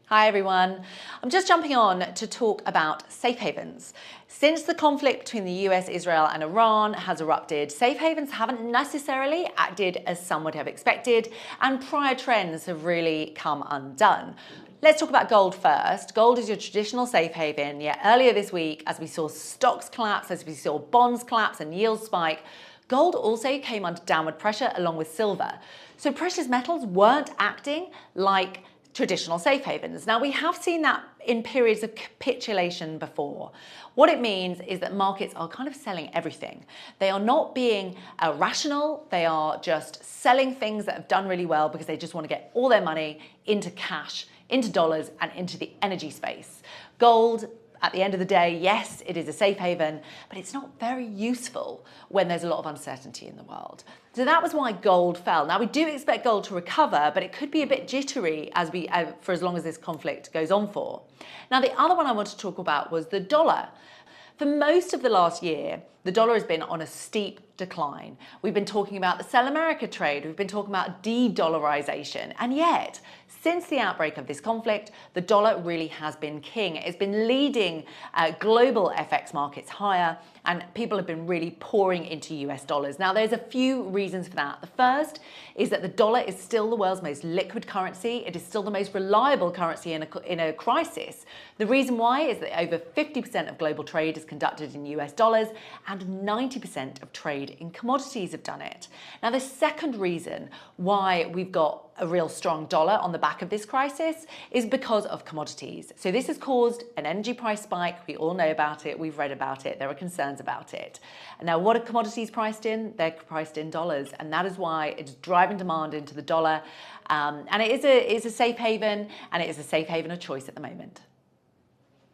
Hi everyone. I'm just jumping on to talk about safe havens. Since the conflict between the US, Israel and Iran has erupted, safe havens haven't necessarily acted as some would have expected, and prior trends have really come undone. Let's talk about gold first. Gold is your traditional safe haven, yet earlier this week, as we saw stocks collapse, as we saw bonds collapse and yields spike, gold also came under downward pressure along with silver. So precious metals weren't acting like traditional safe havens. Now, we have seen that in periods of capitulation before. What it means is that markets are kind of selling everything. They are not being rational. They are just selling things that have done really well because they just want to get all their money into cash, into dollars, and into the energy space. Gold, at the end of the day, yes, it is a safe haven, but it's not very useful when there's a lot of uncertainty in the world. So that was why gold fell. Now, we do expect gold to recover, but it could be a bit jittery for as long as this conflict goes on for. Now, the other one I want to talk about was the dollar. For most of the last year, the dollar has been on a steep decline. We've been talking about the Sell America trade. We've been talking about de-dollarization. And yet, since the outbreak of this conflict, the dollar really has been king. It's been leading global FX markets higher, and people have been really pouring into US dollars. Now, there's a few reasons for that. The first is that the dollar is still the world's most liquid currency. It is still the most reliable currency in a crisis. The reason why is that over 50% of global trade is conducted in US dollars, and 90% of trade in commodities have done it. Now, the second reason why we've got a real strong dollar on the back of this crisis is because of commodities. So this has caused an energy price spike. We all know about it. We've read about it. There are concerns about it. And now, what are commodities priced in? They're priced in dollars. And that is why it's driving demand into the dollar. And it is a safe haven, and it is a safe haven of choice at the moment.